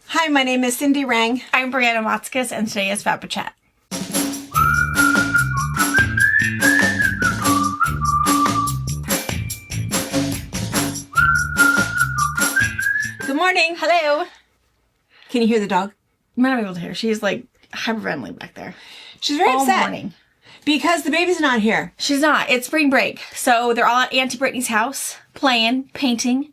Hi, my name is Cindy Rang. I'm Brianna Motzkus, and today is FabriChat. Good morning. Hello. Can you hear the dog? I'm not able to hear. She's like hyperventilating back there. She's very all upset. morning. Because the baby's not here. She's not. It's spring break. So they're all at Auntie Brittany's house, playing, painting.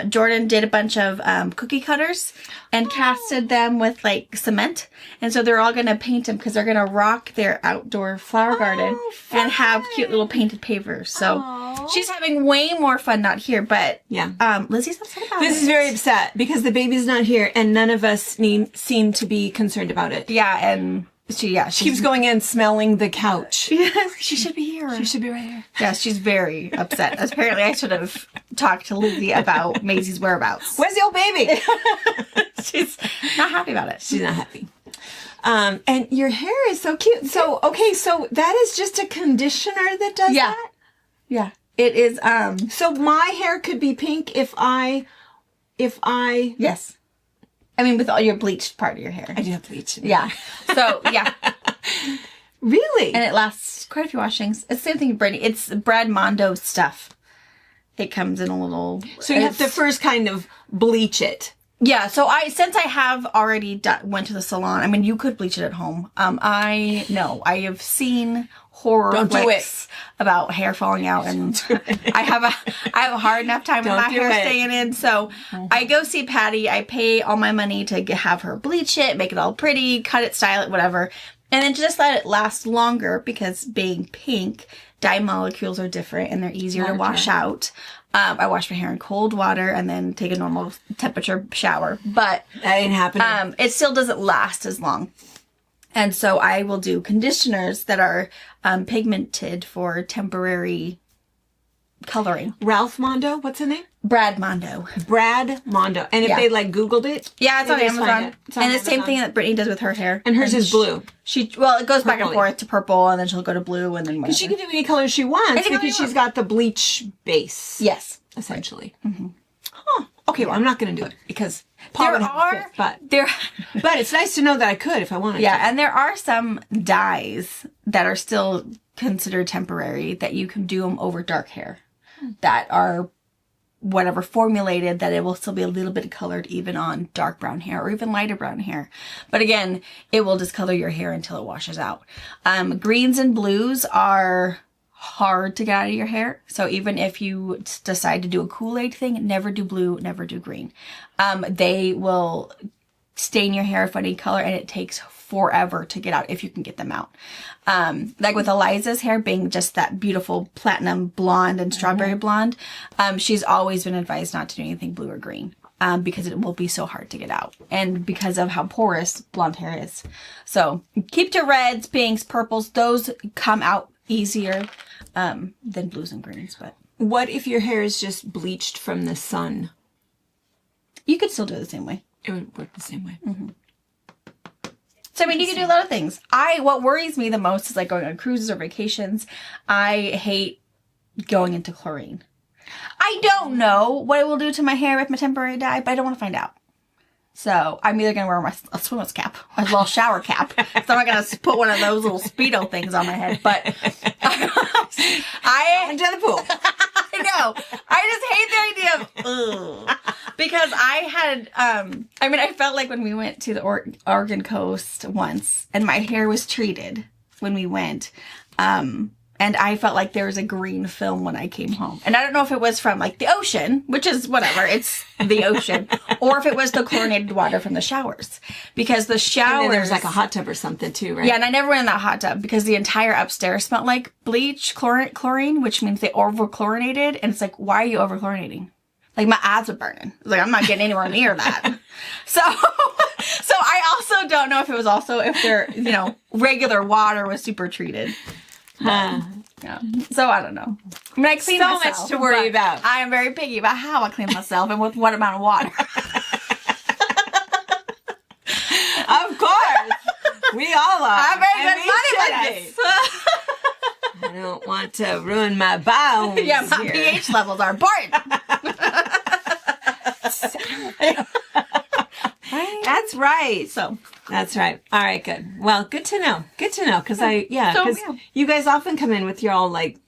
Jordan did a bunch of cookie cutters and casted them with like cement. And so they're all going to paint them because they're going to rock their outdoor flower garden and have cute little painted pavers. So she's having way more fun not here, but yeah. Lizzie's upset about Liz it. is very upset because the baby's not here and none of us seem to be concerned about it. Yeah, and she keeps going in smelling the couch. Yes, she should be here. She should be right here. Yeah, she's very upset. Apparently, I should have talked to Lizzie about Maisie's whereabouts. Where's the old baby? She's not happy about it. She's not happy. And your hair is so cute. So, okay, so that is just a conditioner that does that? Yeah. It is, So my hair could be pink if I... Yes. I mean, with all your bleached part of your hair. I do have bleach. Yeah. So, yeah. Really? And it lasts quite a few washings. It's the same thing with Brittany. It's Brad Mondo stuff. It comes in a little... So you have to first kind of bleach it. Yeah, so since I have already went to the salon, I mean, you could bleach it at home. I have seen horror flicks about hair falling out, and I have a hard enough time with my hair staying in. So I go see Patty. I pay all my money to have her bleach it, make it all pretty, cut it, style it, whatever, and then just let it last longer because being pink, dye molecules are different and they're easier to wash out. I wash my hair in cold water and then take a normal temperature shower. But that ain't happening. It still doesn't last as long. And so I will do conditioners that are pigmented for temporary coloring. Ralph Mondo, what's the name? Brad Mondo. Brad Mondo. And if they like Googled it? Yeah, it's on Amazon. It's on and the Amazon. same thing that Brittany does with her hair. And hers is blue. It goes back and forth to purple, and then she'll go to blue, and then whatever. Because she can do any color she wants because she's got the bleach base. Yes. Essentially. Mm-hmm. Huh. Okay, well, I'm not going to do it because but it's nice to know that I could if I wanted to. Yeah, and there are some dyes that are still considered temporary that you can do them over dark hair that are whatever formulated that it will still be a little bit colored even on dark brown hair or even lighter brown hair. But again, it will discolor your hair until it washes out. Greens and blues are hard to get out of your hair. So even if you decide to do a Kool-Aid thing, never do blue, never do green. They will stain your hair of any color and it takes forever to get out if you can get them out. Like with Eliza's hair being just that beautiful platinum blonde and strawberry blonde, she's always been advised not to do anything blue or green. Because it will be so hard to get out. And because of how porous blonde hair is. So keep to reds, pinks, purples. Those come out easier than blues and greens. But what if your hair is just bleached from the sun? You could still do it the same way. It would work the same way. Mm-hmm. So, I mean, you can do a lot of things. What worries me the most is like going on cruises or vacations. I hate going into chlorine. I don't know what it will do to my hair with my temporary dye, but I don't want to find out. So I'm either going to wear a swimmer's cap, a little shower cap. So I'm not going to put one of those little Speedo things on my head. But I into the pool. I know. I just hate the idea of because I had I felt like when we went to the Oregon coast once and my hair was treated when we went. And I felt like there was a green film when I came home. And I don't know if it was from like the ocean, which is whatever, it's the ocean, or if it was the chlorinated water from the showers. Because the showers... And then there's like a hot tub or something too, right? Yeah, and I never went in that hot tub because the entire upstairs smelled like bleach, chlorine, which means they over-chlorinated. And it's like, why are you over-chlorinating? Like my eyes are burning. Like I'm not getting anywhere near that. So I also don't know if it was also, if their, regular water was super treated. Yeah. So I don't know. I mean, I clean so myself. much to worry about. I am very picky about how I clean myself and with what amount of water. Of course. We all are. I'm very good at this. I don't want to ruin my bowels. Yeah, my pH levels are important. That's right. So that's right. All right, good. Well, good to know. Good to know because you guys often come in with your all like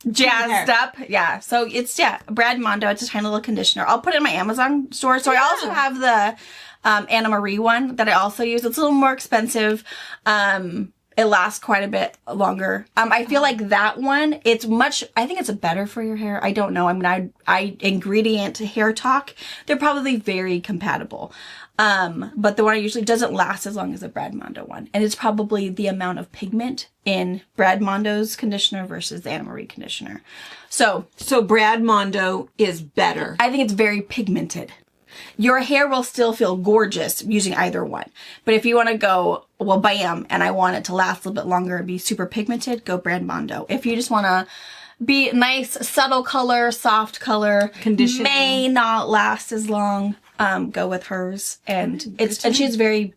jazzed up. Yeah. So it's, Brad Mondo. It's a tiny little conditioner. I'll put it in my Amazon store. So I also have the Anna Marie one that I also use. It's a little more expensive. It lasts quite a bit longer. I feel like that one, I think it's better for your hair. I don't know. I mean, I ingredient hair talk, they're probably very compatible. But the one I usually doesn't last as long as the Brad Mondo one. And it's probably the amount of pigment in Brad Mondo's conditioner versus the Anna Marie conditioner. So Brad Mondo is better. I think it's very pigmented. Your hair will still feel gorgeous using either one. But if you want to go, well, bam, and I want it to last a little bit longer and be super pigmented, go Brad Mondo. If you just want to be nice, subtle color, soft color, conditioning, may not last as long, go with hers. And she's very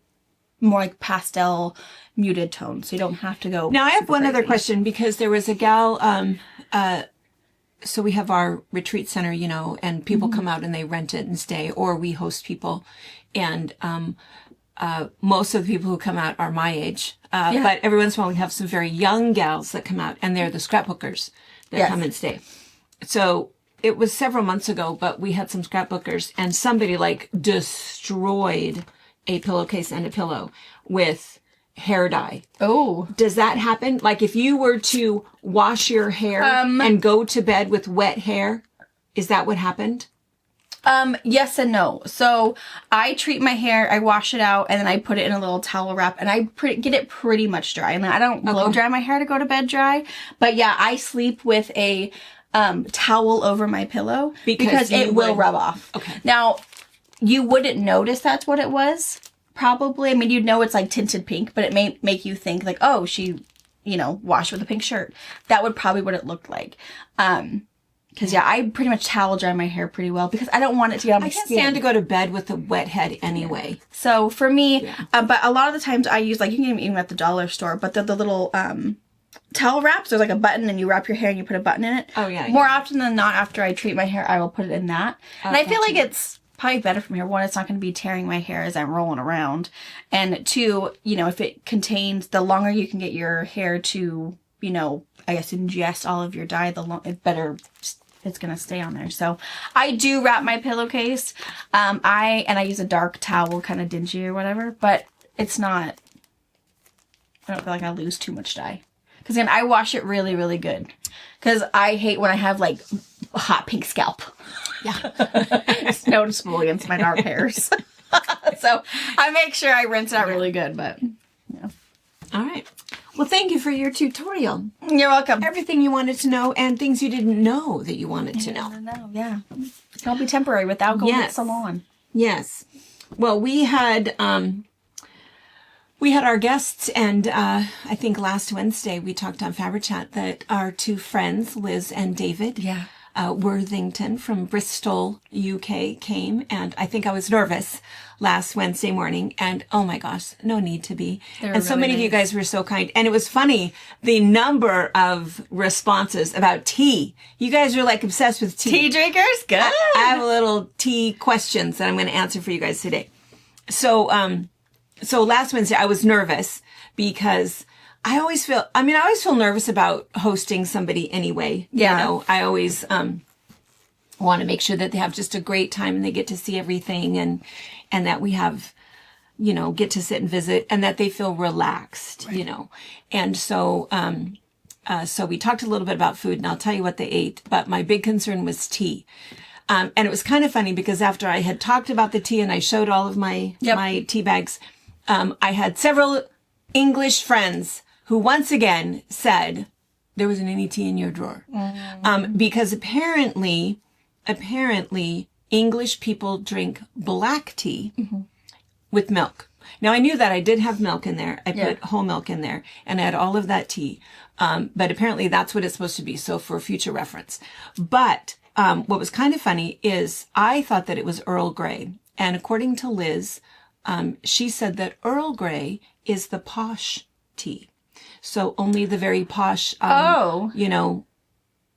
more like pastel muted tone, so you don't have to go. Now I have one other question, because there was a gal, so we have our retreat center, and people come out and they rent it and stay, or we host people. And most of the people who come out are my age. But every once in a while we have some very young gals that come out, and they're the scrapbookers that come and stay. So it was several months ago, but we had some scrapbookers, and somebody like destroyed a pillowcase and a pillow with hair dye. Oh. Does that happen? Like if you were to wash your hair and go to bed with wet hair, is that what happened? Yes and no. So I treat my hair, I wash it out, and then I put it in a little towel wrap, and I get it pretty much dry. And I don't blow dry my hair to go to bed dry. But yeah, I sleep with a towel over my pillow because it will rub off. Okay. Now, you wouldn't notice that's what it was. Probably. I mean, you'd know it's like tinted pink, but it may make you think like, oh, she, washed with a pink shirt. That would probably what it looked like. Cause I pretty much towel dry my hair pretty well because I don't want it to get on my skin. I can't stand to go to bed with a wet head anyway. So for me, but a lot of the times I use, like, you can get them even at the dollar store, but the little, towel wraps, there's like a button and you wrap your hair and you put a button in it. Oh yeah. More often than not, after I treat my hair, I will put it in that. And I feel like it's probably better for me. One, it's not going to be tearing my hair as I'm rolling around. And two, if it contains, the longer you can get your hair to, I guess ingest all of your dye, the better it's going to stay on there. So I do wrap my pillowcase. I use a dark towel, kind of dingy or whatever, but it's not, I don't feel like I lose too much dye. Because again, I wash it really, really good. Because I hate when I have like a hot pink scalp. Yeah. It's noticeable against my dark hairs. So I make sure I rinse it out really good, but yeah. All right. Well, thank you for your tutorial. You're welcome. Everything you wanted to know and things you didn't know that you wanted to know. Yeah. It'll be temporary without going to the salon. Yes. Well, we had our guests, and I think last Wednesday we talked on FabriChat that our two friends, Liz and David, Worthington from Bristol, UK, came, and I think I was nervous last Wednesday morning, and oh my gosh, no need to be. And so many of you guys were so kind, and it was funny, the number of responses about tea. You guys are like obsessed with tea. Tea drinkers? Good. I have a little tea questions that I'm going to answer for you guys today. So last Wednesday I was nervous because I always feel nervous about hosting somebody anyway. Yeah. I always want to make sure that they have just a great time and they get to see everything and that we have, get to sit and visit and that they feel relaxed, And so, so we talked a little bit about food and I'll tell you what they ate, but my big concern was tea. And it was kind of funny because after I had talked about the tea and I showed all of my tea bags, I had several English friends who once again said there wasn't any tea in your drawer. Because apparently English people drink black tea with milk. Now I knew that. I did have milk in there. I put whole milk in there and I had all of that tea. But apparently that's what it's supposed to be. So for future reference. But what was kind of funny is I thought that it was Earl Grey. And according to Liz, she said that Earl Grey is the posh tea. So only the very posh,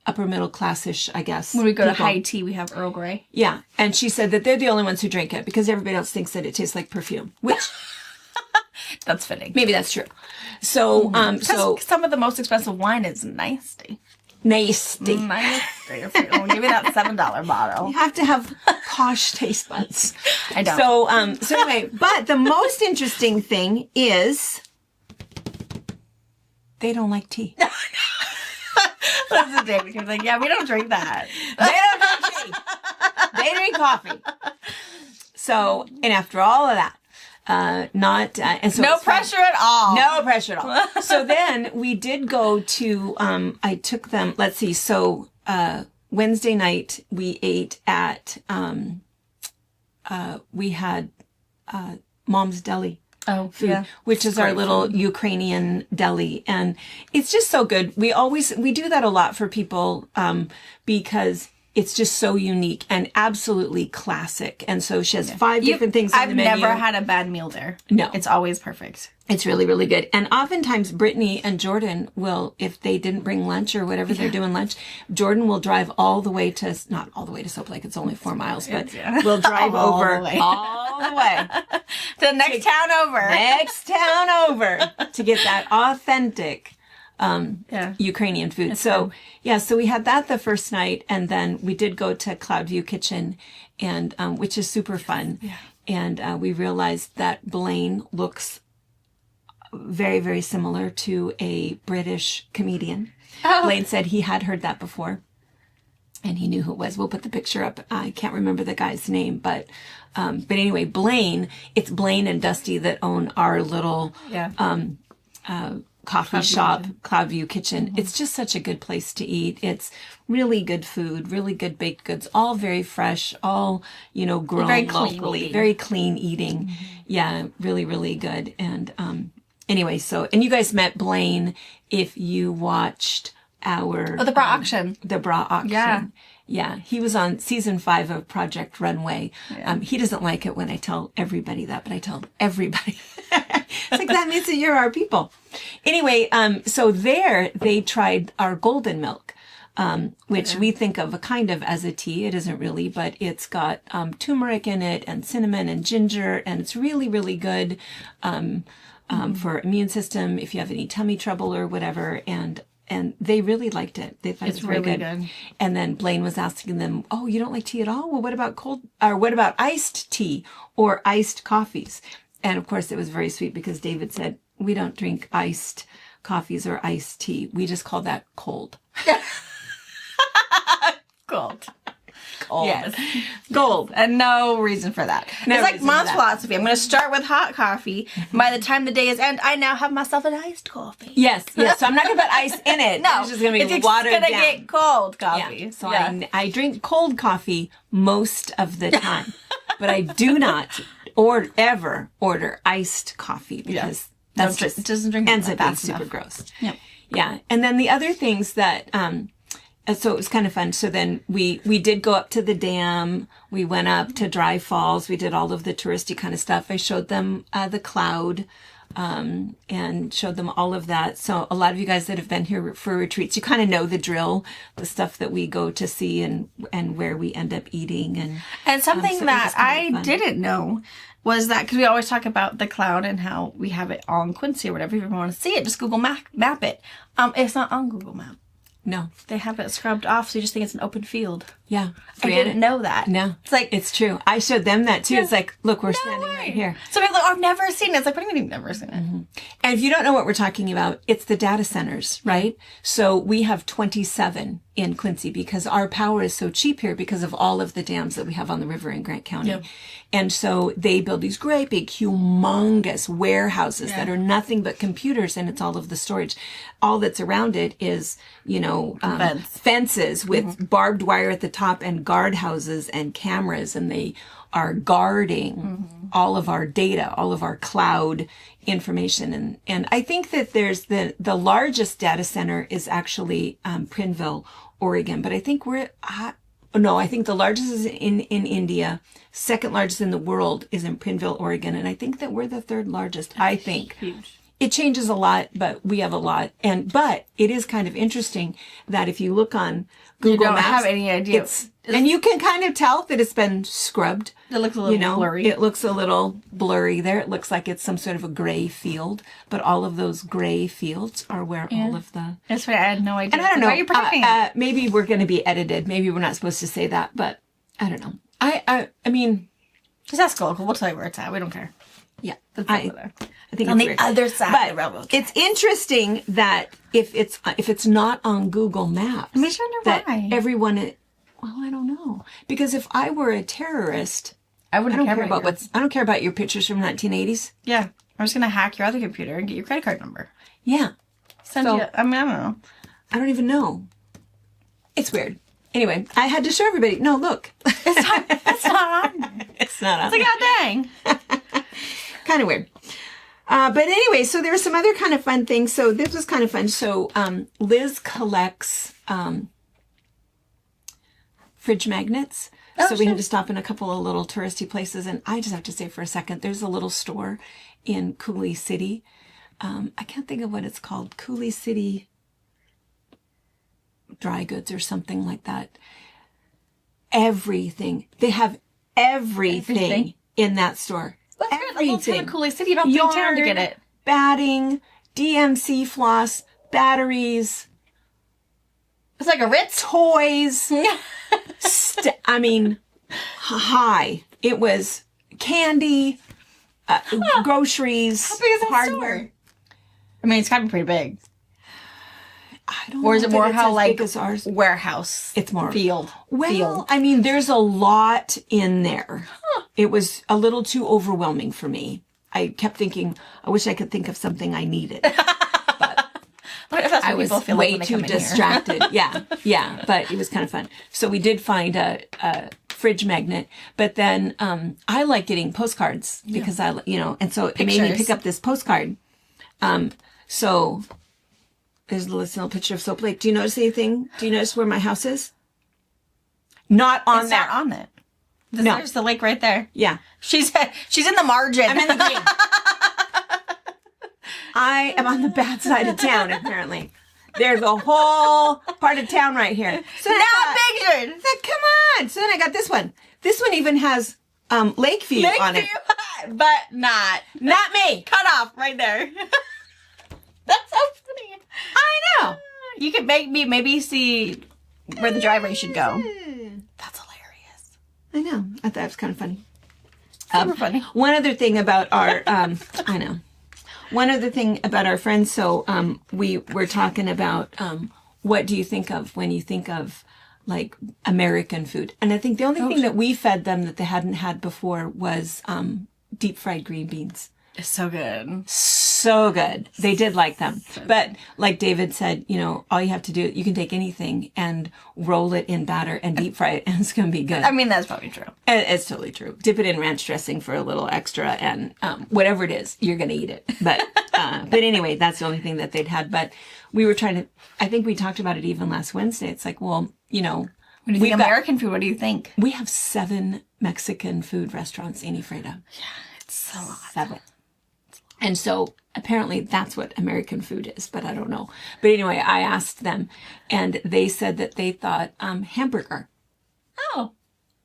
upper middle classish, I guess. When we go to people. high tea, we have Earl Grey. Yeah. And she said that they're the only ones who drink it because everybody else thinks that it tastes like perfume, which That's fitting. maybe that's true. So, so some of the most expensive wine is nasty. nasty. Nasty. I'll give you that $7 bottle. You have to have posh taste buds. I don't. So anyway, but the most interesting thing is they don't like tea. That's the day because like, yeah, we don't drink that. They don't drink tea. They drink coffee. So, and after all of that, and so No it's fun. pressure at all. No pressure at all. So then we did go to, I took them, let's see, so, Wednesday night we ate at, we had, Mom's Deli. Oh, Food, yeah. which is our little Ukrainian deli. And it's just so good. We do that a lot for people, because it's just so unique and absolutely classic. And so she has 5 different things on the menu. I've never had a bad meal there. No. It's always perfect. It's really, really good. And oftentimes Brittany and Jordan will, if they didn't bring lunch or whatever they're doing lunch, Jordan will drive all the way to, not all the way to Soap Lake, it's only 4 miles, but we'll drive All over the way. all the way. To the next town over. Next town over to get that authentic Ukrainian food. So we had that the first night, and then we did go to Cloudview Kitchen, and which is super fun. Yeah. And we realized that Blaine looks very, very similar to a British comedian. Oh. Blaine said he had heard that before, and he knew who it was. We'll put the picture up. I can't remember the guy's name, but anyway, Blaine. It's Blaine and Dusty that own our little coffee shop, Cloudview Kitchen. Mm-hmm. It's just such a good place to eat. It's really good food, really good baked goods, all very fresh, all, grown very locally, very clean eating. Mm-hmm. Yeah, really, really good. And, anyway, and you guys met Blaine if you watched the bra auction. The bra auction. Yeah. Yeah. He was on season 5 of Project Runway. Yeah. He doesn't like it when I tell everybody that, but I tell everybody. It's like, that means that you're our people. Anyway, so there they tried our golden milk, which we think of a kind of as a tea. It isn't really, but it's got turmeric in it and cinnamon and ginger, and it's really, really good for immune system if you have any tummy trouble or whatever. And they really liked it. They thought it was very really good. And then Blaine was asking them, "Oh, you don't like tea at all? Well, what about iced tea or iced coffees?" And of course, it was very sweet because David said, "We don't drink iced coffees or iced tea. We just call that cold." Cold. Yes. Gold. And no reason for that. No it's like reason Mom's for that. philosophy. I'm going to start with hot coffee. And by the time the day is end, I now have myself an iced coffee. Yes. So I'm not going to put ice in it. No. It's just going to be it's watered gonna down. get cold coffee. Yeah. So I drink cold coffee most of the time, but I do not ever order iced coffee because that's just it doesn't drink ends up being fast super enough. gross. Yep. Yeah. And then the other things that, so it was kind of fun. So then we did go up to the dam. We went up to Dry Falls. We did all of the touristy kind of stuff. I showed them the cloud, and showed them all of that. So a lot of you guys that have been here for retreats, you kind of know the drill, the stuff that we go to see and where we end up eating. And something so that I fun. didn't know was that, because we always talk about the cloud and how we have it on Quincy or whatever. If you want to see it, just Google map it. It's not on Google Map. No. They have it scrubbed off, so you just think it's an open field. Yeah. I didn't know that. No. It's like, It's true. I showed them that too. Yeah. It's like, look, we're standing right here. So people are like, "Oh, I've never seen it." It's like, what do you mean you've never seen it? And if you don't know what we're talking about, it's the data centers, right? So we have 27 in Quincy because our power is so cheap here because of all of the dams that we have on the river in Grant County. Yep. And so they build these great big humongous warehouses that are nothing but computers, and it's all of the storage. All that's around it is, fences with barbed wire at the top and guard houses and cameras, and they are guarding all of our data, all of our cloud information. And I think that there's the largest data center is actually Prineville, Oregon, but I think I think the largest is in India. Second largest in the world is in Prineville, Oregon. And I think that we're the third largest, I think. Huge. it changes a lot, but we have a lot. But it is kind of interesting that if you look on Google don't Maps, have any idea. And you can kind of tell that it's been scrubbed. It looks a little blurry. It looks a little blurry there. It looks like it's some sort of a gray field, but all of those gray fields are where all of the... That's why I had no idea. And I don't know. Why are you protecting it? Maybe we're going to be edited. Maybe we're not supposed to say that, but I don't know. I mean... Just ask local. We'll tell you where it's at. We don't care. Yeah. It's over there. I think On it's the weird. other side But of the railroad. it's interesting that if it's not on Google Maps, I wonder that why. everyone... Well, I don't know. Because if I were a terrorist... I wouldn't care about I don't care about your pictures from 1980s. Yeah. I'm just going to hack your other computer and get your credit card number. Yeah. I don't know. I don't even know. It's weird. Anyway, I had to show everybody. No, look. It's not on there. It's not on It's like, oh, dang. Kind of weird. But anyway, so there were some other kind of fun things. So this was kind of fun. So Liz collects fridge magnets. So we had to stop in a couple of little touristy places. And I just have to say for a second, there's a little store in Coulee City. I can't think of what it's called. Coulee City Dry Goods or something like that. Everything. They have everything in that store. That's good. Like, let's go to Coulee City. You don't have to town to get it. Batting, DMC floss, batteries. It's like a Ritz. Toys. I mean, hi. It was candy, groceries, How big is that hardware. store? I mean, it's got to be pretty big. I don't Or know is it that more it's how as like big as ours. warehouse? It's more field. Well, field. I mean, there's a lot in there. It was a little too overwhelming for me. I kept thinking, I wish I could think of something I needed. What if that's what I was people feel way like when they too come in here? distracted. Yeah, but it was kind of fun. So we did find a fridge magnet, but then I like getting postcards because and so it made me pick up this postcard. So there's a little picture of Soap Lake. Do you notice anything? Do you notice where my house is? Not on It's that. not on it. No. There's the lake right there. Yeah. She's in the margin. I'm in the green. I am on the bad side of town, apparently. There's a whole part of town right here. So then I thought, come on. So then I got this one. This one even has lake view on it. But not me. cut off right there. That's so funny. I know. You could make me maybe see where the driveway should go. That's hilarious. I know. I thought it was kind of funny. Super funny. One other thing about our, I know. One other thing about our friends. So we were talking about what do you think of when you think of like American food? And I think the only thing that we fed them that they hadn't had before was deep fried green beans. It's so good. So good. They did like them. But like David said, all you have to do, you can take anything and roll it in batter and deep fry it and it's going to be good. I mean, that's probably true. It's totally true. Dip it in ranch dressing for a little extra and whatever it is, you're going to eat it. But anyway, that's the only thing that they'd had. But we were trying to, I think we talked about it even last Wednesday. It's like, well, When you think American food, what do you think? we have 7 Mexican food restaurants in Ephrata. Yeah, it's so lot. 7. And so apparently that's what American food is, but I don't know. But anyway, I asked them and they said that they thought hamburger. Oh.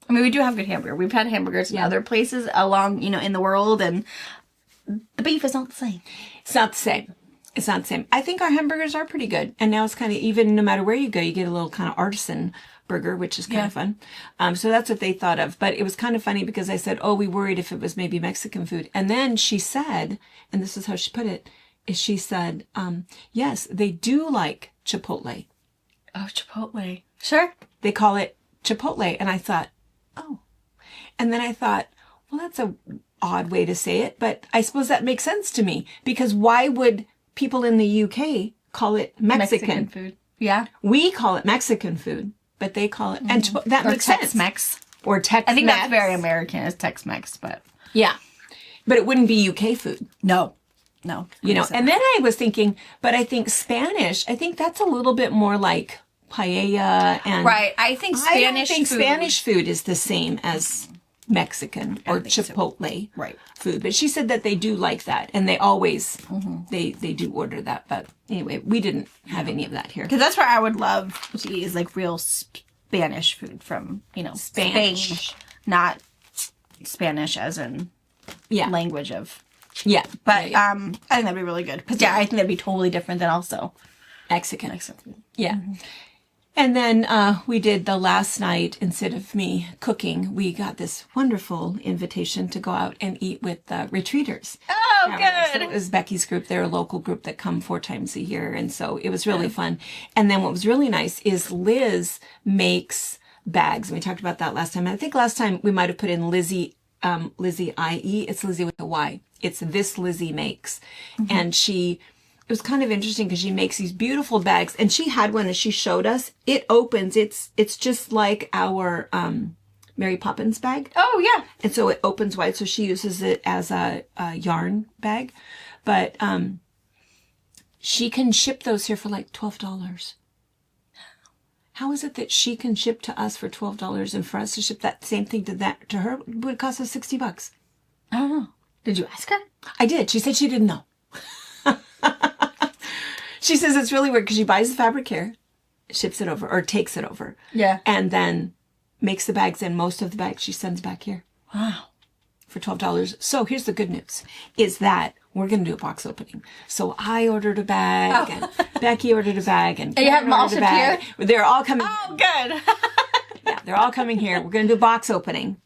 I mean, we do have good hamburger. We've had hamburgers in other places along, in the world, and the beef is not the same. It's not the same. It's not the same. I think our hamburgers are pretty good. And now it's kind of even no matter where you go, you get a little kind of artisan burger, which is kind of fun. So that's what they thought of. But it was kind of funny because I said, we worried if it was maybe Mexican food. And then she said, and this is how she put it, is she said, yes, they do like Chipotle. Oh, Chipotle. Sure. They call it Chipotle. And I thought, oh. And then I thought, well, that's a odd way to say it. But I suppose that makes sense to me. Because why would people in the UK call it Mexican food? Yeah. We call it Mexican food. But they call it, and that makes sense. Tex-Mex. Or Tex-Mex. I think that's very American, is Tex-Mex, but. Yeah. But it wouldn't be UK food. No. And then I was thinking, but I think Spanish, I think that's a little bit more like paella and. Right. I think Spanish Spanish food is the same as Mexican or Chipotle Right. food. But she said that they do like that, and they always they do order that. But anyway, we didn't have any of that here. Because that's where I would love to eat is like real Spanish food from, Spanish. Spain, not Spanish as in language of. Yeah, But I think that'd be really good. Because I think that'd be totally different than also Mexican. food. Yeah. And then we did the last night, instead of me cooking, we got this wonderful invitation to go out and eat with retreaters. Oh, So it was Becky's group. They're a local group that come 4 times a year. And so it was really fun. And then what was really nice is Liz makes bags. And we talked about that last time. I think last time we might have put in Lizzie IE. It's Lizzie with a Y. It's This Lizzie Makes. And it was kind of interesting because she makes these beautiful bags, and she had one that she showed us. It opens. It's just like our Mary Poppins bag. Oh, yeah. And so it opens wide. So she uses it as a yarn bag, but she can ship those here for like $12. How is it that she can ship to us for $12 and for us to ship that same thing to her would cost us $60? I don't know. Did you ask her? I did. She said she didn't know. She says it's really weird because she buys the fabric here, ships it over, or takes it over. Yeah. And then makes the bags, and most of the bags she sends back here. Wow. For $12. So here's the good news, is that we're going to do a box opening. So I ordered a bag, and Becky ordered a bag, and you have them all ordered a shipped bag. here? They're all coming. Oh, good. Yeah, they're all coming here. We're going to do a box opening,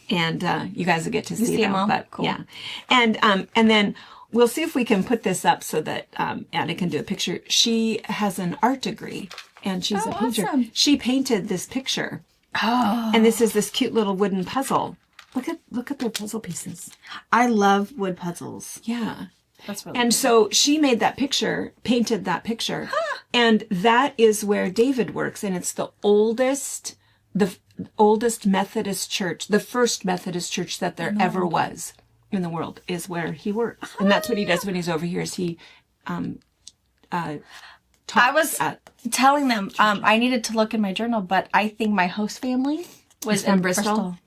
and you guys will get to see them. all? But Cool. yeah, and then we'll see if we can put this up so that Anna can do a picture. She has an art degree, and she's a painter. Awesome. She painted this picture, Oh. and this is this cute little wooden puzzle. Look at their puzzle pieces. I love wood puzzles. Yeah. That's really And so she made that picture, painted that picture, and that is where David works, and it's the oldest Methodist church, the first Methodist church that there ever was in the world, is where he works, and that's what he does when he's over here. Is he I was telling them I needed to look in my journal, but I think my host family was from in Bristol.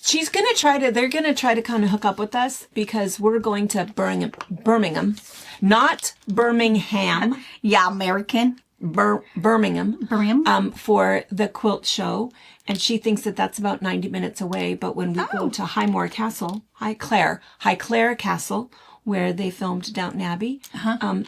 She's gonna try to. They're gonna try to kind of hook up with us because we're going to Birmingham, not Birmingham. Yeah, American. Birmingham. For the quilt show, and she thinks that that's about 90 minutes away. But when we go to Highclere Castle, where they filmed Downton Abbey,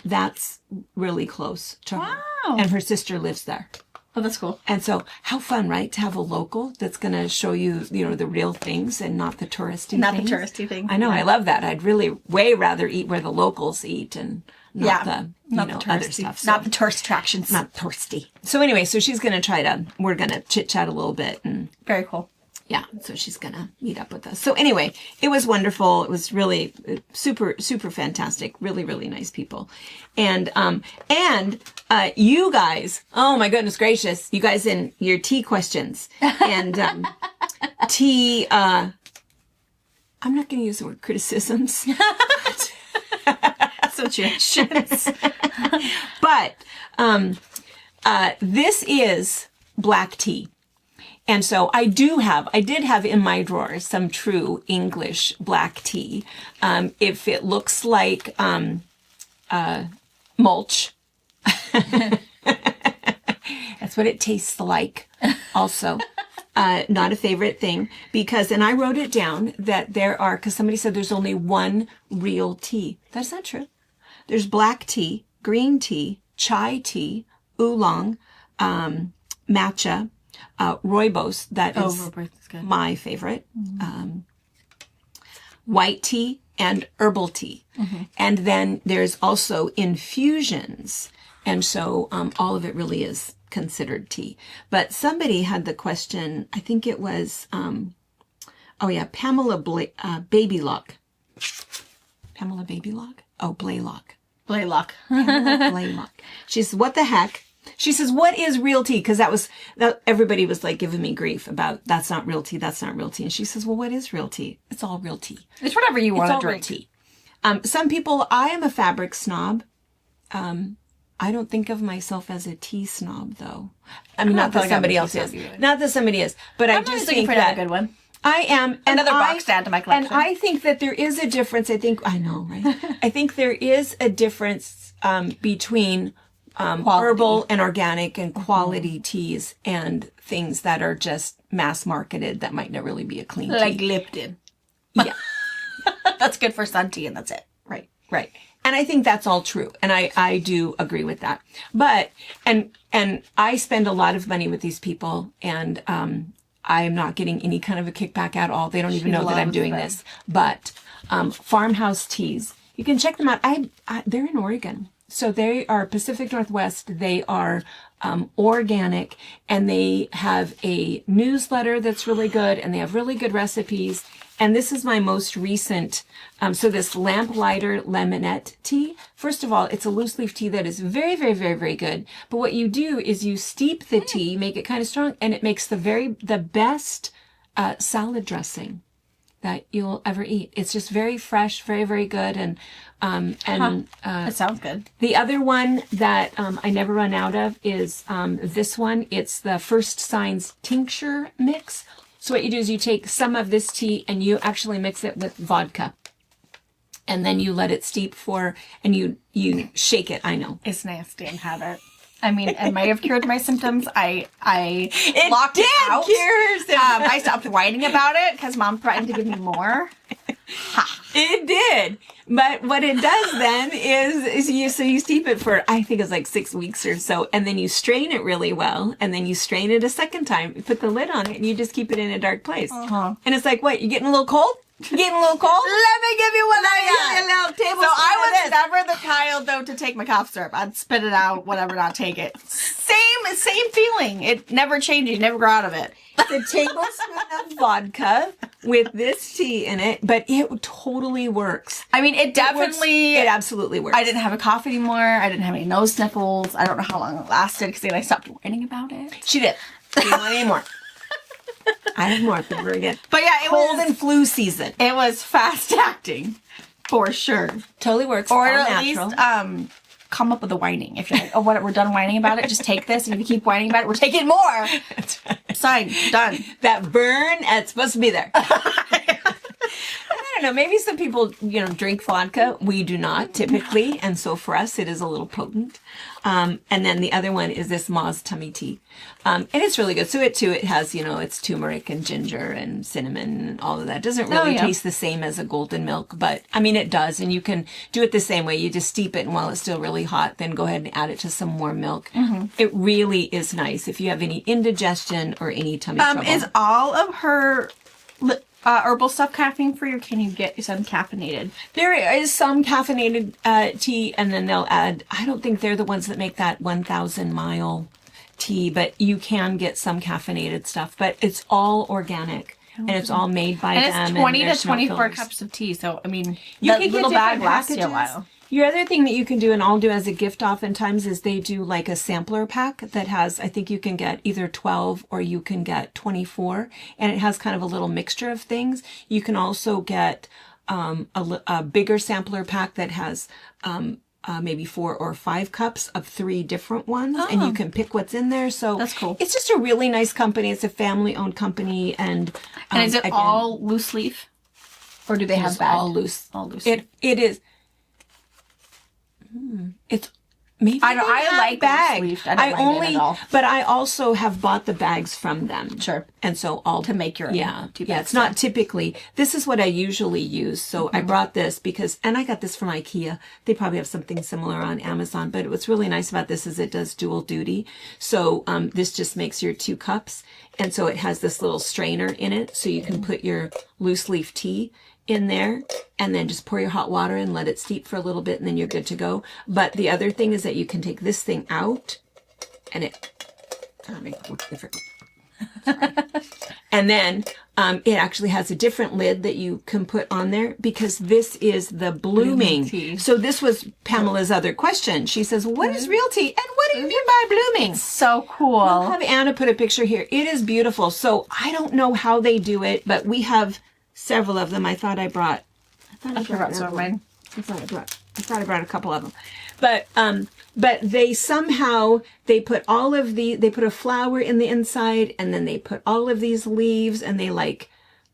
that's really close to her. Wow. And her sister lives there. Oh, that's cool. And so, how fun, right? To have a local that's going to show you, the real things and not the touristy Not things. the touristy things. I know. I love that. I'd really way rather eat where the locals eat and not the other stuff. So. Not the tourist attractions. Not touristy. So anyway, so she's going to we're going to chit chat a little bit, and Very cool. yeah, so she's going to meet up with us. So anyway, it was wonderful. It was really super, super fantastic. Really, really nice people. And you guys, oh my goodness gracious, you guys in your tea questions and tea, I'm not going to use the word criticisms. Associations. But this is black tea. And so I did have in my drawer some true English black tea. If it looks like mulch, that's what it tastes like. Also, not a favorite thing and I wrote it down that because somebody said there's only one real tea. That's not true. There's black tea, green tea, chai tea, oolong, matcha, rooibos, that is my favorite, white tea, and herbal tea. Mm-hmm. And then there's also infusions. And so all of it really is considered tea. But somebody had the question, I think it was, Pamela Babylock. Pamela Babylock? Oh, Blaylock. Blaylock. Pamela Blaylock. She says, what the heck? She says, what is real tea? Because everybody was like giving me grief about that's not real tea, that's not real tea. And she says, well, what is real tea? It's all real tea. It's whatever you want to drink. Tea. Some people, I am a fabric snob. I don't think of myself as a tea snob, though. I mean, not that somebody else is. Not that somebody is. But I just think that a good one. I am. And Another box to add to my collection. And I think that there is a difference. I know, right? I think there is a difference between herbal and organic and quality teas and things that are just mass marketed that might not really be a clean tea. Like Lipton. Yeah. That's good for sun tea and that's it. Right, right. And I think that's all true. And I do agree with that. But, and I spend a lot of money with these people and, I am not getting any kind of a kickback at all. They don't even know that I'm doing this. But, Farmhouse Teas, you can check them out. They're in Oregon. So they are Pacific Northwest. They are, organic and they have a newsletter that's really good and they have really good recipes. And this is my most recent, so this Lamplighter Lemonette tea. First of all, it's a loose leaf tea that is very, very, very, very good. But what you do is you steep the tea, make it kind of strong, and it makes the best salad dressing that you'll ever eat. It's just very fresh, very, very good. And That sounds good. the other one that I never run out of is this one. It's the First Signs Tincture Mix. So what you do is you take some of this tea and you actually mix it with vodka. And then you let it steep and you shake it. I know. It's nasty and have it. I mean, it might have cured my symptoms. I locked did it out. cure symptoms. I stopped whining about it because Mom threatened to give me more. It did. But what it does then is you steep it for, I think it's like 6 weeks or so. And then you strain it really well. And then you strain it a second time. You put the lid on it and you just keep it in a dark place. Uh-huh. And it's like, what? You getting a little cold? You getting a little cold? Let me give you what I got. A little tablespoon So I of was this. never the child, though, to take my cough syrup. I'd spit it out, whatever, not take it. Same feeling. It never changes. You never grow out of it. It's a tablespoon of vodka with this tea in it, but it totally works. I mean, it definitely... It absolutely works. I didn't have a cough anymore. I didn't have any nose sniffles. I don't know how long it lasted because then I stopped whining about it. She did. She didn't want any more. I have more for her again. But yeah, it Cold was... and flu season. It was fast acting. For sure. Totally works. Or all at natural. least come up with the whining. If you're like, oh, what, we're done whining about it, just take this. And if you keep whining about it, we're taking more. That's right. Sign. Done. That burn, it's supposed to be there. I don't know. Maybe some people, drink vodka. We do not typically. And so for us, it is a little potent. And then the other one is this Ma's Tummy Tea. And it's really good. So it has, it's turmeric and ginger and cinnamon and all of that. It doesn't really taste the same as a golden milk, but I mean, it does. And you can do it the same way. You just steep it and while it's still really hot, then go ahead and add it to some warm milk. Mm-hmm. It really is nice if you have any indigestion or any tummy trouble. Is all of her herbal stuff caffeine free, or can you get some caffeinated? There is some caffeinated tea, and then they'll add, I don't think they're the ones that make that 1,000 mile tea, but you can get some caffeinated stuff, but it's all organic. And it's all made by them. And it's 20 and to 24 fillers. cups of tea. So, I mean, You that can get little bag different lasts you a packages. while. Your other thing that you can do, and I'll do as a gift oftentimes, is they do like a sampler pack that has, I think you can get either 12 or you can get 24. And it has kind of a little mixture of things. You can also get a bigger sampler pack that has maybe 4 or 5 cups of 3 different ones, and you can pick what's in there. So That's cool. It's just a really nice company. It's a family-owned company, and And is it again, all loose leaf? Or do they have it's bagged? all loose? All loose. It is. It's maybe I know, they I have like bags. loose leaf. I don't mind it at all. But I also have bought the bags from them. Sure. And so I'll To make your own tea yeah. bags, It's not typically. This is what I usually use. So I brought this because, and I got this from IKEA. They probably have something similar on Amazon. But what's really nice about this is it does dual duty. So this just makes your 2 cups, and so it has this little strainer in it, so you can put your loose leaf tea in there and then just pour your hot water and let it steep for a little bit and then you're good to go. But the other thing is that you can take this thing out and it looks different. And then it actually has a different lid that you can put on there because this is the blooming tea. So this was Pamela's other question. She says, what is real tea and what do you mean by blooming? So cool. I'll have Anna put a picture here. It is beautiful. So I don't know how they do it, but we have several of them. I thought I brought I forgot some of mine. I thought I brought a couple of them. But they somehow, they put a flower in the inside and then they put all of these leaves and they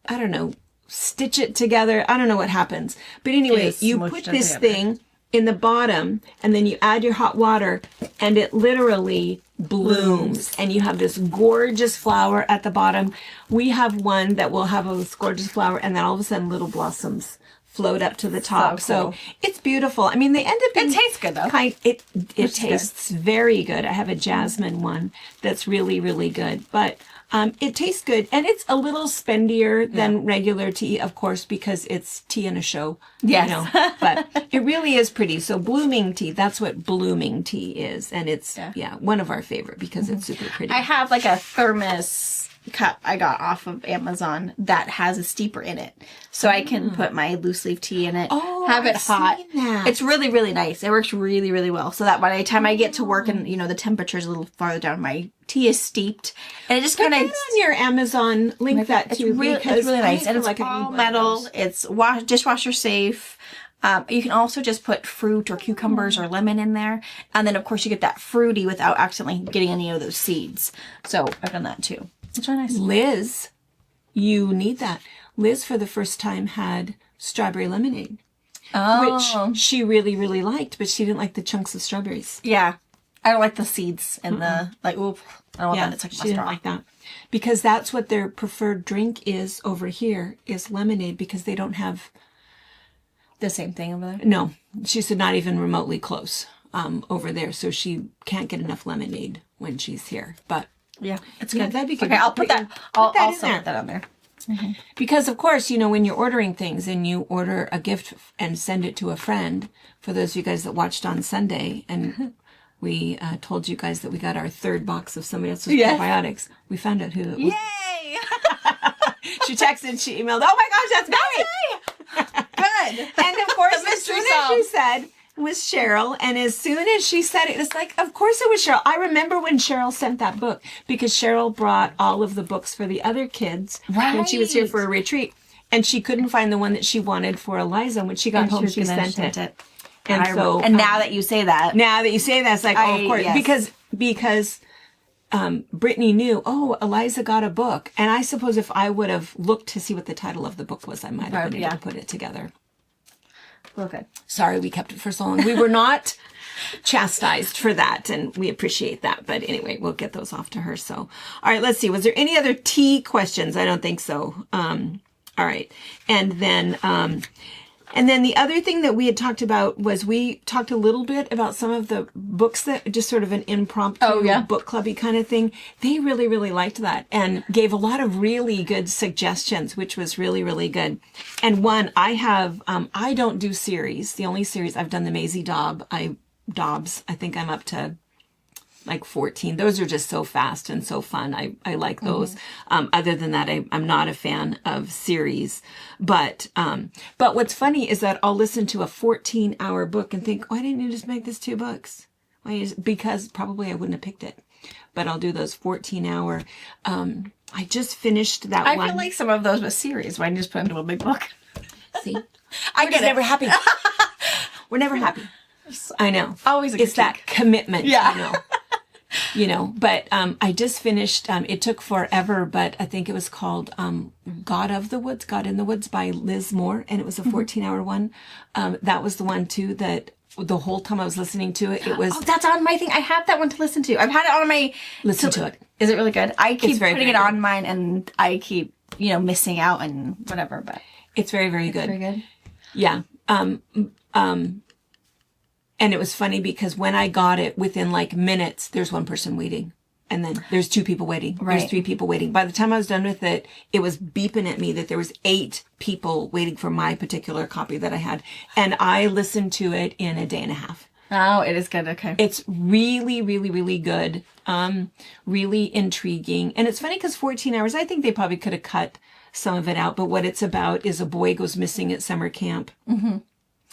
I don't know, stitch it together. I don't know what happens. But anyway, Just you smushed put it this together. thing in the bottom and then you add your hot water and it literally blooms and you have this gorgeous flower at the bottom. We have one that will have this gorgeous flower and then all of a sudden little blossoms float up to the top. So cool. So it's beautiful. I mean, they end up being It tastes good, though. It is tastes very good. I have a jasmine one that's really, really good. But it tastes good. And it's a little spendier than regular tea, of course, because it's tea in a show. Yes. You know? But it really is pretty. So blooming tea, that's what blooming tea is. And it's, one of our favorite because it's super pretty. I have like a thermos cup I got off of Amazon that has a steeper in it. So I can put my loose leaf tea in it, have it I've hot. seen that. It's really, really nice. It works really, really well. So that by the time I get to work and, the temperature's a little farther down, my tea is steeped. And it just Put kind that of... on your Amazon, link that It's too. really, because it's really I nice. And feel it's like I need all one of metal. those. It's dishwasher safe. You can also just put fruit or cucumbers or lemon in there. And then, of course, you get that fruity without accidentally getting any of those seeds. So I've done that too. It's really nice. Liz, you need that. Liz, for the first time, had strawberry lemonade, which she really, really liked, but she didn't like the chunks of strawberries. Yeah. I don't like the seeds and the, I don't want that. It's like she my didn't straw. like that. Because that's what their preferred drink is over here, is lemonade, because they don't have... The same thing over there? No, she said not even remotely close over there, so she can't get enough lemonade when she's here. But Yeah. It's yeah, good. that'd be good. Okay, I'll put that, I'll that in also there. put that on there. Because, of course, when you're ordering things and you order a gift and send it to a friend, for those of you guys that watched on Sunday, and we told you guys that we got our third box of somebody else's probiotics, we found out who it was. Yay! She texted, she emailed, oh my gosh, that's Mary! Good. And, of course, The as mystery soon as she said it was Cheryl, and as soon as she said it, it's like, of course it was Cheryl. I remember when Cheryl sent that book, because Cheryl brought all of the books for the other kids when she was here for a retreat. And she couldn't find the one that she wanted for Eliza. When she got home, she sent it. And so, and now that you say that, it's like, oh, of course, yes. because Brittany knew, Eliza got a book. And I suppose if I would have looked to see what the title of the book was, I might have been able to put it together. Okay. Sorry we kept it for so long. We were not chastised for that, and we appreciate that. But anyway, we'll get those off to her. So, all right, let's see. Was there any other tea questions? I don't think so. All right. And then the other thing that we had talked about was we talked a little bit about some of the books that just sort of an impromptu book clubby kind of thing. They really, really liked that and gave a lot of really good suggestions, which was really, really good. And one, I have, I don't do series. The only series I've done, the Maisie Dobbs. I think I'm up to like 14. Those are just so fast and so fun. I like those. Other than that, I'm not a fan of series. But what's funny is that I'll listen to a 14-hour book and think, why didn't you just make this 2 books? Because probably I wouldn't have picked it. But I'll do those 14-hour. I just finished that one. I feel like some of those were series. Why don't you just put into a big book? See? We're just never happy. We're never happy. I know. Always a It's that critique. commitment, Yeah. But I just finished, it took forever, but I think it was called God in the Woods by Liz Moore, and it was a 14-hour one. That was the one, too, that the whole time I was listening to it, it was... Oh, that's on my thing. I have that one to listen to. I've had it on my... Listen to it. Is it really good? I keep very, putting very it good. on mine, and I keep, missing out and whatever, but... It's very, very good. Very good. Yeah. And it was funny because when I got it, within like minutes, there's one person waiting. And then there's 2 people waiting. Right. There's 3 people waiting. By the time I was done with it, it was beeping at me that there was 8 people waiting for my particular copy that I had. And I listened to it in a day and a half. Oh, it is good. Okay. It's really, really, really good. Really intriguing. And it's funny because 14 hours, I think they probably could have cut some of it out. But what it's about is a boy goes missing at summer camp. Mm-hmm.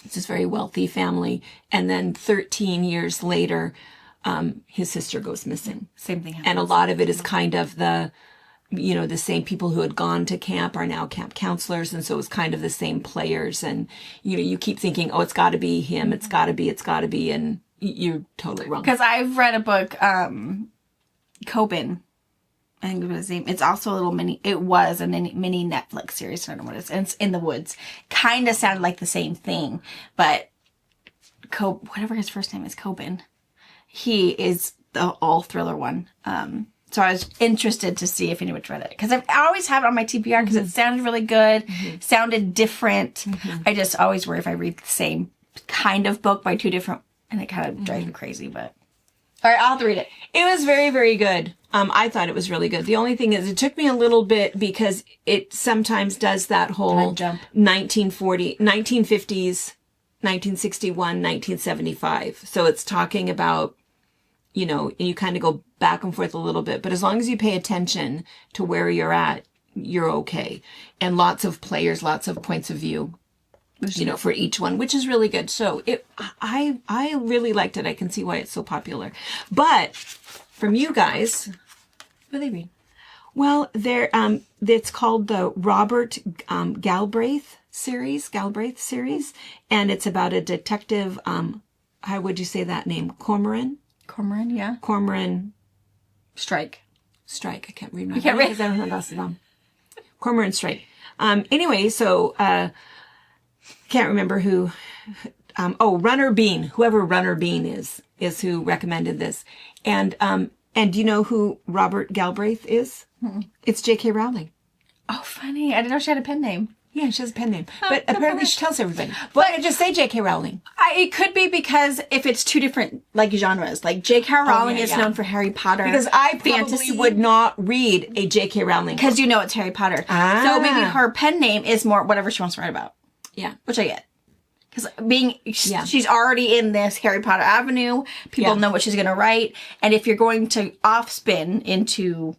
It's this very wealthy family. And then 13 years later, his sister goes missing. Same thing happens. And a lot of it is kind of the same people who had gone to camp are now camp counselors. And so it's kind of the same players. And, you keep thinking, it's got to be him. It's got to be. And you're totally wrong. Because I've read a book, Coben, I think it was the name. It's also a little mini. It was a mini Netflix series. I don't know what it is. And it's in the woods. Kind of sounded like the same thing, but whatever his first name is, Coben. He is the all thriller one. So I was interested to see if anyone read it because I always have it on my TBR because it sounded really good, sounded different. I just always worry if I read the same kind of book by two different, and it kind of drives me crazy. But all right, I'll have to read it. It was very, very good. I thought it was really good. The only thing is it took me a little bit because it sometimes does that whole jump. 1950s, 1961, 1975. So it's talking about, and you kind of go back and forth a little bit, but as long as you pay attention to where you're at, you're okay. And lots of players, lots of points of view, for each one, which is really good. So I really liked it. I can see why it's so popular. But from you guys, What do they read? well, it's called the Robert Galbraith series, and it's about a detective. How would you say that name? Cormoran Strike. I can't read my can't read. because I don't have glasses on. Cormoran Strike. Anyway, so can't remember who. Runner Bean. Whoever Runner Bean is who recommended this. And do you know who Robert Galbraith is? It's J.K. Rowling. Oh, funny. I didn't know she had a pen name. Yeah, she has a pen name. But apparently she tells everybody. Why don't I just say J.K. Rowling? It could be because if it's two different genres, like J.K. Rowling is known for Harry Potter. Because I probably would not read a J.K. Rowling because it's Harry Potter. So maybe her pen name is more whatever she wants to write about. Yeah, which I get. Because she's already in this Harry Potter avenue. People know what she's going to write. And if you're going to off-spin into,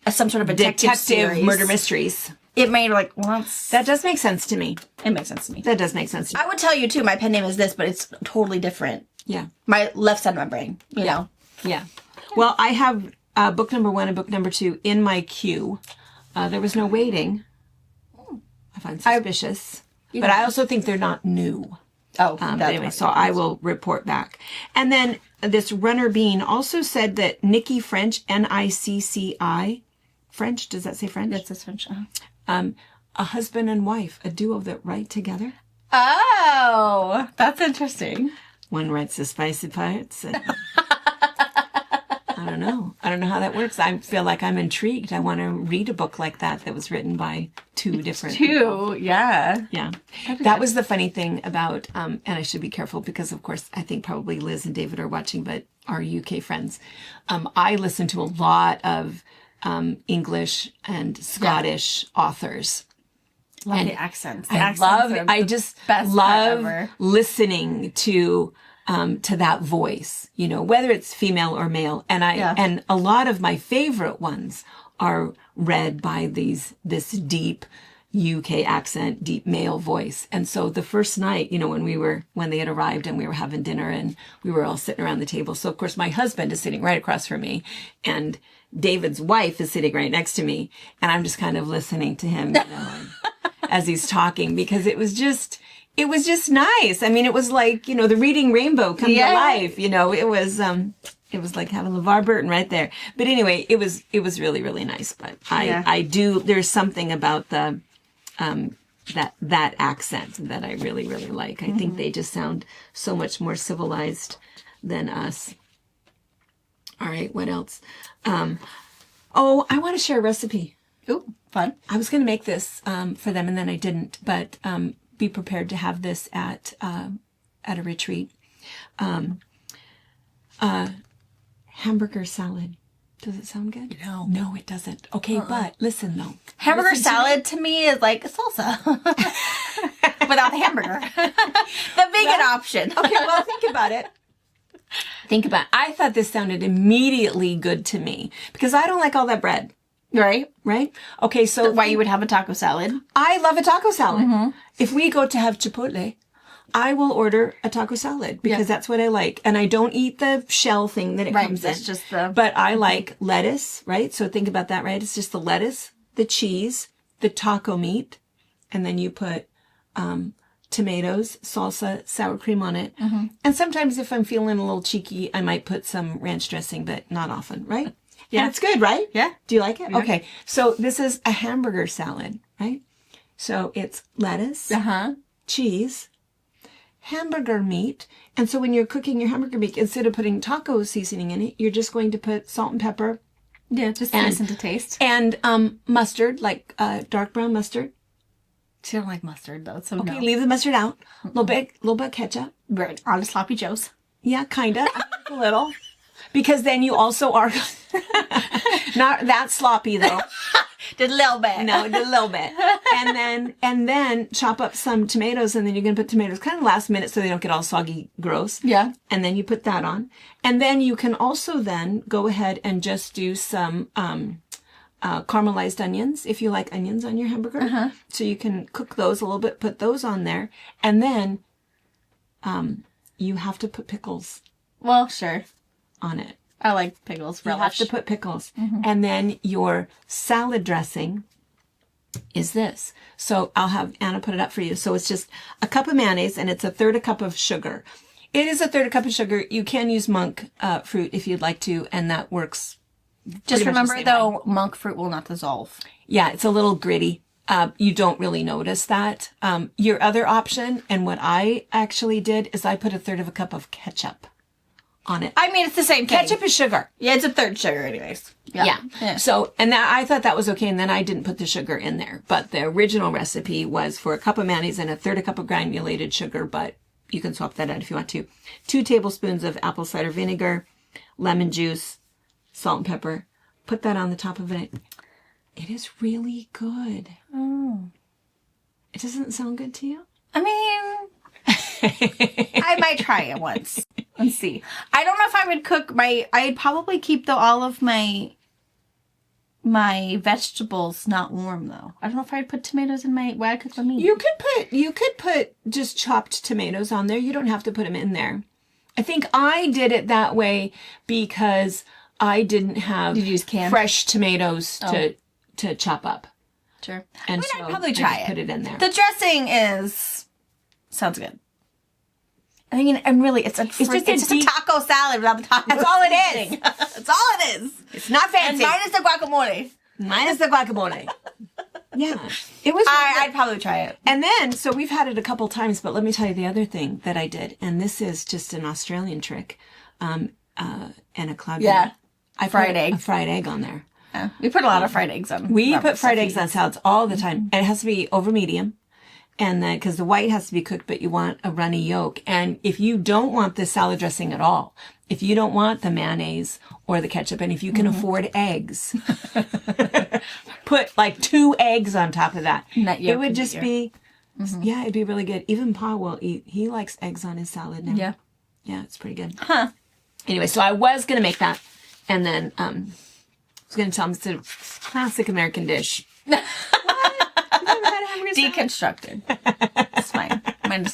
some sort of a detective series, murder mysteries, it may that does make sense to me. It makes sense to me. That does make sense to me. I would tell you too, my pen name is this, but it's totally different. Yeah. My left side of my brain, you know. Yeah. Well, I have book number 1 and book number 2 in my queue. There was no waiting. I find suspicious. But I also think they're not new. Oh, anyway, so I will report back. And then this Runner Bean also said that Nikki French, Nicci, French, does that say French? That says French. A husband and wife, a duo that write together. Oh, that's interesting. One writes the spicy parts. And I don't know. I don't know how that works. I feel like I'm intrigued. I want to read a book like that was written by two different people. Yeah. Yeah. That was the funny thing about, and I should be careful because, of course, I think probably Liz and David are watching, but our UK friends. I listen to a lot of English and Scottish authors. Love the accents. I just love listening to that voice, whether it's female or male. And and a lot of my favorite ones are read by this deep UK accent, deep male voice. And so the first night, when they had arrived and we were having dinner and we were all sitting around the table. So of course my husband is sitting right across from me and David's wife is sitting right next to me. And I'm just kind of listening to him, as he's talking because it was just nice. I mean, it was like, the Reading Rainbow come to life, it was like having LeVar Burton right there. But anyway, it was really, really nice. But there's something about the, that accent that I really, really like. I think they just sound so much more civilized than us. All right. What else? I want to share a recipe. Ooh, fun. I was going to make this, for them and then I didn't, but, be prepared to have this at a retreat. Hamburger salad. Does it sound good? No, it doesn't. Okay, but listen though. Hamburger salad to me is like salsa without the hamburger. The vegan option. Okay, well, think about it. I thought this sounded immediately good to me because I don't like all that bread. Right? Okay, so why you would have a taco salad? I love a taco salad. If we go to have Chipotle, I will order a taco salad because that's what I like. And I don't eat the shell thing that it comes in. It's just the... But I like lettuce, right? So think about that, right? It's just the lettuce, the cheese, the taco meat, and then you put tomatoes, salsa, sour cream on it. And sometimes if I'm feeling a little cheeky, I might put some ranch dressing, but not often, right? Yeah. And it's good, right? Yeah. Do you like it? Yeah. Okay. So this is a hamburger salad, right? So it's lettuce, cheese, hamburger meat. And so when you're cooking your hamburger meat, instead of putting taco seasoning in it, you're just going to put salt and pepper. Yeah, just listen to taste. And mustard, like dark brown mustard. She don't like mustard though, so Okay, leave the mustard out. A little bit of ketchup. Right, on the sloppy joes. Yeah, kind of. A little. Because then you also are not that sloppy though. Just a little bit. No, just a little bit. And then chop up some tomatoes, and then you're gonna put tomatoes kind of last minute so they don't get all soggy, gross. Yeah. And then you put that on. And then you can also then go ahead and just do some caramelized onions, if you like onions on your hamburger. So you can cook those a little bit, put those on there, and then you have to put pickles Well, sure. on it. I like pickles. You have Relish. to put pickles. And then your salad dressing is this. So I'll have Anna put it up for you. So it's just a cup of mayonnaise, and it's a third a cup of sugar. It is a third a cup of sugar. You can use monk fruit if you'd like to, and that works. Just pretty much the remember same though, monk fruit will not dissolve. Yeah, it's a little gritty. You don't really notice that. Your other option, and what I actually did, is I put a third of a cup of ketchup on it. I mean, it's the same thing. Ketchup is sugar. Yeah, it's a third sugar anyways. Yeah. So, and that, I thought that was okay, and then I didn't put the sugar in there. But the original recipe was for a cup of mayonnaise and a third a cup of granulated sugar, but you can swap that out if you want to. 2 tablespoons of apple cider vinegar, lemon juice, salt and pepper. Put that on the top of it. It is really good. Oh. It doesn't sound good to you? I mean, I might try it once and see. I don't know if I would cook I'd probably keep all of my vegetables not warm though. I don't know if I'd put tomatoes in where I cook my meat. You could put just chopped tomatoes on there. You don't have to put them in there. I think I did it that way because I didn't have Did you use canned? fresh tomatoes to chop up. Sure. And I'd probably try it. Put it in there. The dressing sounds good. I mean, and really, it's just a taco salad without the taco. That's all it is. That's all it is. It's not And fancy. minus the guacamole. Minus the guacamole. Yeah. It was I'd probably try it. And then, so we've had it a couple times, but let me tell you the other thing that I did. And this is just an Australian trick. And a cloud. Yeah. I Fried put egg. a fried egg on there. Yeah. We put a lot of fried eggs on. We Robert's put fried stuff. eggs on salads all the time. And it has to be over medium. And then, because the white has to be cooked, but you want a runny yolk. And if you don't want the salad dressing at all, if you don't want the mayonnaise or the ketchup, and if you can afford eggs, put like 2 eggs on top of that. Nut yolk It would just easier. be, yeah, it'd be really good. Even Pa will eat. He likes eggs on his salad now. Yeah. Yeah, it's pretty good. Huh. Anyway, so I was going to make that. And then I was going to tell him it's a classic American dish. What? You've never had a hamburger salad? Deconstructed. It's fine.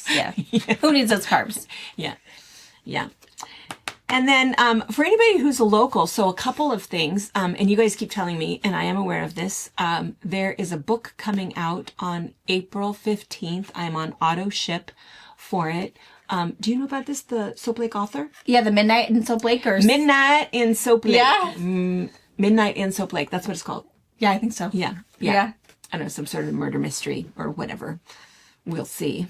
Yeah. Who needs those carbs? Yeah. Yeah. And then for anybody who's a local, so a couple of things, and you guys keep telling me, and I am aware of this, there is a book coming out on April 15th. I'm on auto ship for it. Do you know about this, the Soap Lake author? Yeah, the Midnight in Soap Lake or... Midnight in Soap Lake. Yeah. Midnight in Soap Lake. That's what it's called. Yeah, I think so. Yeah. Yeah. I don't know, some sort of murder mystery or whatever. We'll see.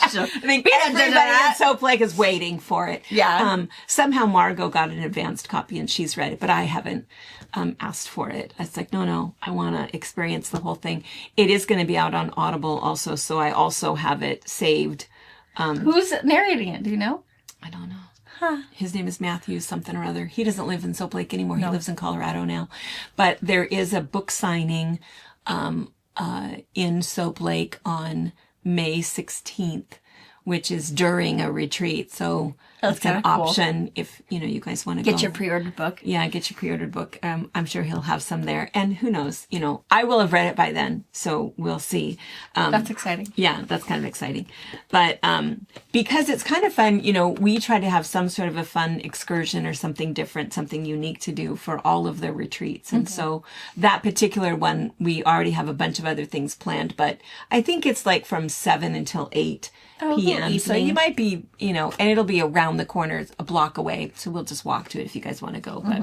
So, I think everybody in Soap Lake is waiting for it. Yeah. Somehow Margot got an advanced copy and she's read it, but I haven't asked for it. I was like, no, I want to experience the whole thing. It is going to be out on Audible also, so I also have it saved. Who's narrating it? Do you know? I don't know. Huh. His name is Matthew something or other. He doesn't live in Soap Lake anymore. No. He lives in Colorado now. But there is a book signing in Soap Lake on May 16th, which is during a retreat. So that's an option if, you guys want to get your pre-ordered book. Yeah, get your pre-ordered book. I'm sure he'll have some there. And who knows, I will have read it by then. So we'll see. That's exciting. Yeah, that's kind of exciting. But because it's kind of fun, we try to have some sort of a fun excursion or something different, something unique to do for all of the retreats. And so that particular one, we already have a bunch of other things planned. But I think it's like from 7 until 8 p.m. So you might be, and it'll be around the corner, a block away. So we'll just walk to it if you guys want to go. But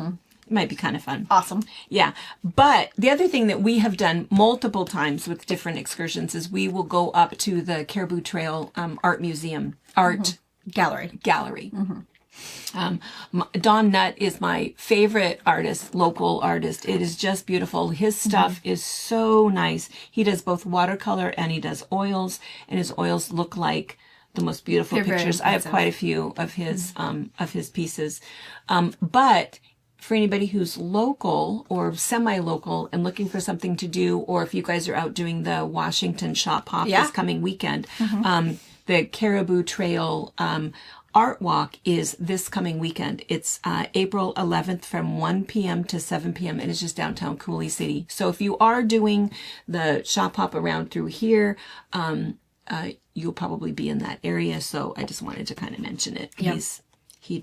It might be kind of fun. Awesome. Yeah. But the other thing that we have done multiple times with different excursions is we will go up to the Caribou Trail Art Museum, Art Gallery. Don Nutt is my favorite artist, local artist. It is just beautiful. His stuff is so nice. He does both watercolor and he does oils, and his oils look like the most beautiful They're very pictures. I have impressive. quite a few of his pieces. But for anybody who's local or semi-local and looking for something to do, or if you guys are out doing the Washington Shop Hop this coming weekend, the Caribou Trail Art Walk is this coming weekend. It's April 11th from 1 p.m. to 7 p.m. and it's just downtown Coulee City. So if you are doing the shop hop around through here, you'll probably be in that area. So I just wanted to kind of mention it. Yep. He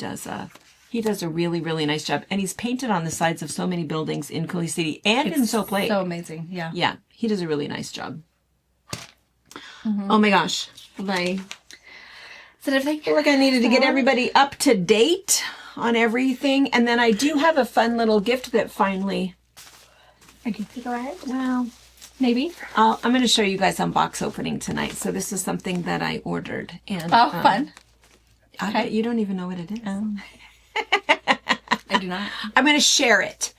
does a really, really nice job. And he's painted on the sides of so many buildings in Coulee City and in Soap Lake. So amazing. Yeah. Yeah, he does a really nice job. Oh my gosh. Bye. So I think I feel like I needed to get everybody up to date on everything. And then I do have a fun little gift that finally... I can go ahead. Well, Maybe. I'm going to show you guys on box opening tonight. So this is something that I ordered. And Oh, fun. I bet you don't even know what it is. I do not. I'm going to share it.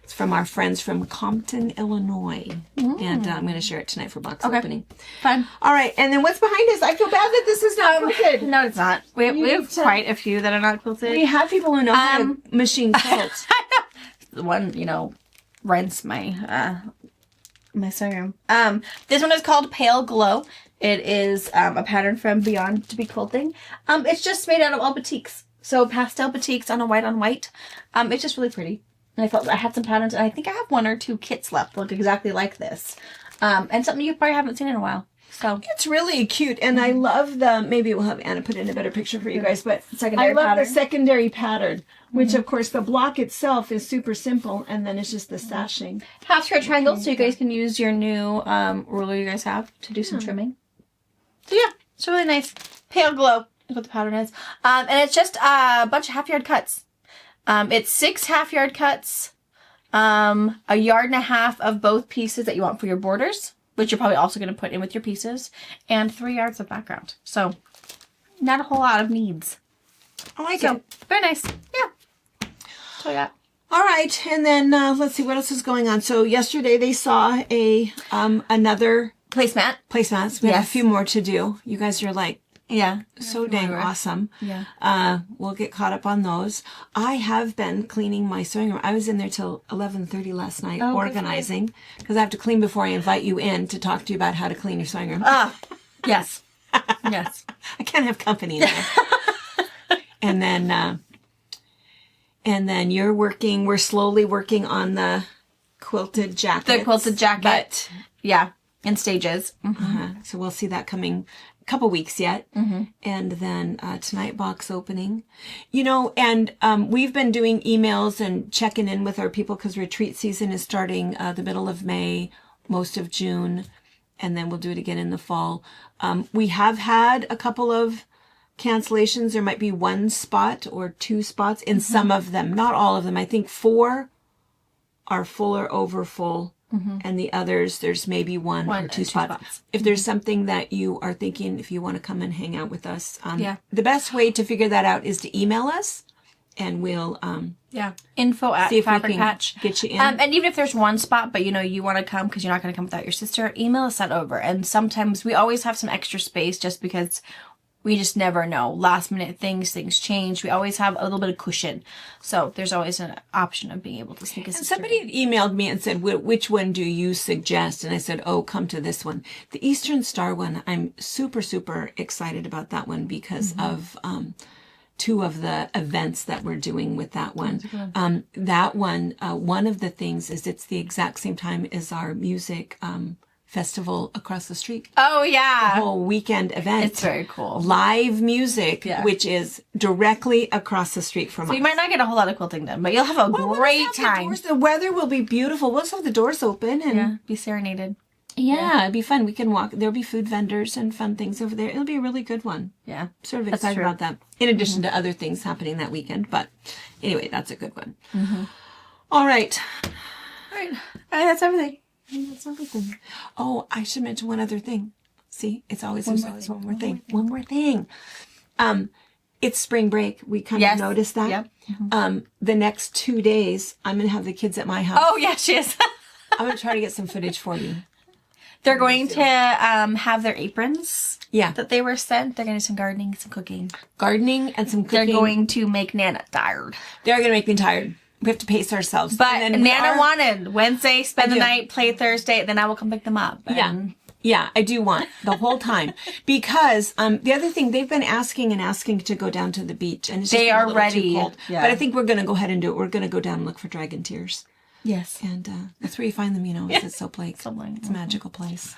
It's from our friends from Compton, Illinois. And I'm going to share it tonight for box opening. Fun. All right. And then what's behind us? I feel bad that this is not quilted. No, it's not. We have need to- quite a few that are not quilted. We have people who know how to machine quilt. The one, rents my my sewing room. This one is called Pale Glow. It is a pattern from Beyond to Be Quilting. It's just made out of all batiks. So pastel batiks on a white on white. It's just really pretty. And I felt I had some patterns, and I think I have 1 or 2 kits left that look exactly like this. And something you probably haven't seen in a while. So It's really cute, and I love maybe we'll have Anna put in a better picture for you guys, but Secondary I love pattern. the secondary pattern, which of course the block itself is super simple, and then it's just the stashing. half square triangles, so you guys can use your new ruler you guys have to do some trimming. So yeah, it's really nice. Pale Glow is what the pattern is. And it's just a bunch of half-yard cuts. It's 6 half-yard cuts, 1.5 yards of both pieces that you want for your borders, which you're probably also going to put in with your pieces, and 3 yards of background. So not a whole lot of needs. I like So it. very nice. Yeah. So yeah. All right, and then let's see what else is going on. So yesterday they saw another Placemat. placemats. We have a Yes. few more to do. You guys are like Yeah. so dang awesome. Yeah. We'll get caught up on those. I have been cleaning my sewing room. I was in there till 11:30 last night Oh, good for you. organizing because I have to clean before I invite you in to talk to you about how to clean your sewing room. Yes. Yes. I can't have company in there. and then we're slowly working on the quilted jacket. The quilted jacket. But, Yeah. In stages. so we'll see that coming a couple weeks yet. And then tonight box opening. And we've been doing emails and checking in with our people because retreat season is starting the middle of May, most of June. And then we'll do it again in the fall. We have had a couple of cancellations. There might be 1 spot or 2 spots in some of them, not all of them. I think 4 are full or over full. And the others, there's maybe 1 or 2 spots. If there's something that you are thinking, if you want to come and hang out with us, the best way to figure that out is to email us, and we'll Info at see if we FabriChat. can get you in. And even if there's 1 spot, but you want to come because you're not going to come without your sister, email us that over. And sometimes we always have some extra space just because we just never know. Last minute things change. We always have a little bit of cushion. So there's always an option of being able to sneak a sister. Somebody had emailed me and said, which one do you suggest? And I said, come to this one. The Eastern Star one, I'm super, super excited about that one because of 2 of the events that we're doing with that one. That one, one of the things is it's the exact same time as our music festival across the street. Oh, yeah. Whole weekend event. It's very cool. Live music, which is directly across the street from us. You might not get a whole lot of quilting done, but you'll have a great time. The weather will be beautiful. We'll just have the doors open and Be serenaded. yeah, it'd be fun. We can walk. There'll be food vendors and fun things over there. It'll be a really good one. Yeah. Sort of That's excited true. about that. In addition to other things happening that weekend. But anyway, that's a good one. All right. All right. That's everything. That's everything. Oh, I should mention one other thing. See, there's always one more thing. One more thing. It's spring break. We kind of noticed that. Yep. Mm-hmm. The next 2 days, I'm going to have the kids at my house. Oh, yeah, she is. I'm going to try to get some footage for you. They're going to have their aprons that they were sent. They're going to do some gardening, some cooking. Gardening and some cooking. They're going to make Nana tired. They're going to make me tired. We have to pace ourselves. But Nana wanted Wednesday, spend the night, play Thursday, then I will come pick them up. Yeah, I do want the whole time. Because the other thing, they've been asking to go down to the beach. And it's just they are ready. Too cold. Yeah. But I think we're going to go ahead and do it. We're going to go down and look for dragon tears. Yes. And that's where you find them, It's at Soap Lake. It's a magical place.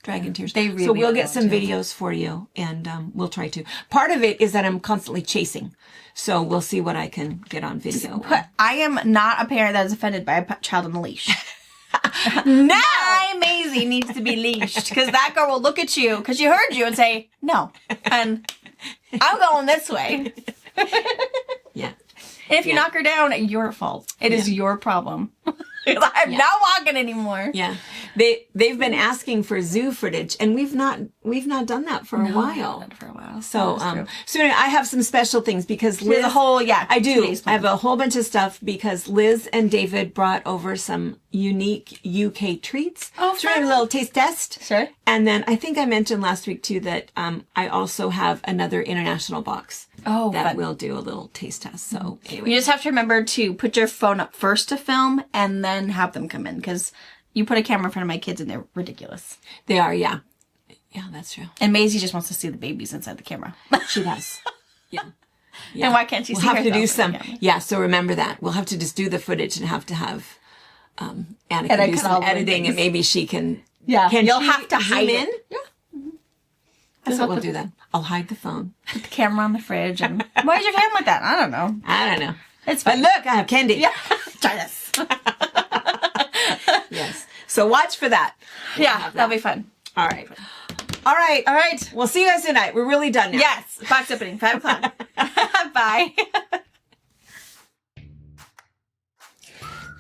Dragon tears. They really so we'll get some videos for you, and we'll try to. Part of it is that I'm constantly chasing. So we'll see what I can get on video. But I am not a parent that is offended by a child on a leash. No! My Maisie needs to be leashed, because that girl will look at you, because she heard you, and say, no. And I'm going this way. Yeah. And if you knock her down, your fault. It is your problem. I'm not walking anymore. Yeah. They've been asking for zoo footage, and we've not done that for a while. Not for a while. So so anyway, I have some special things because Liz, there's a whole I do. I have a whole bunch of stuff because Liz and David brought over some unique UK treats. Oh, so we're doing a little taste test. Sure. And then I think I mentioned last week too that I also have another international box. Oh, that we'll do a little taste test. So anyway. You just have to remember to put your phone up first to film and then have them come in, because you put a camera in front of my kids and they're ridiculous. They are, yeah. Yeah, that's true. And Maisie just wants to see the babies inside the camera. She does. Yeah. And why can't she see We'll have to do herself some. Yeah, so remember that. We'll have to just do the footage and have to have Anna can do some editing, and maybe she can. Yeah, can you'll she have to hide zoom in? it. Yeah. That's what we'll do then. I'll hide the phone. Put the camera on the fridge. And why is your camera like that? I don't know. I don't know. It's but fine. look, I have candy. Yeah. Try this. Yes. So watch for that. Yeah, that'll be fun. All right. All right. All right. We'll see you guys tonight. We're really done now. Yes. Box opening, 5 o'clock. Bye.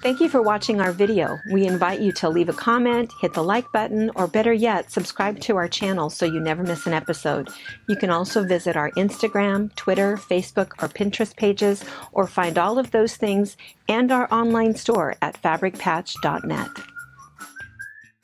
Thank you for watching our video. We invite you to leave a comment, hit the like button, or better yet, subscribe to our channel so you never miss an episode. You can also visit our Instagram, Twitter, Facebook, or Pinterest pages, or find all of those things and our online store at FabricPatch.net.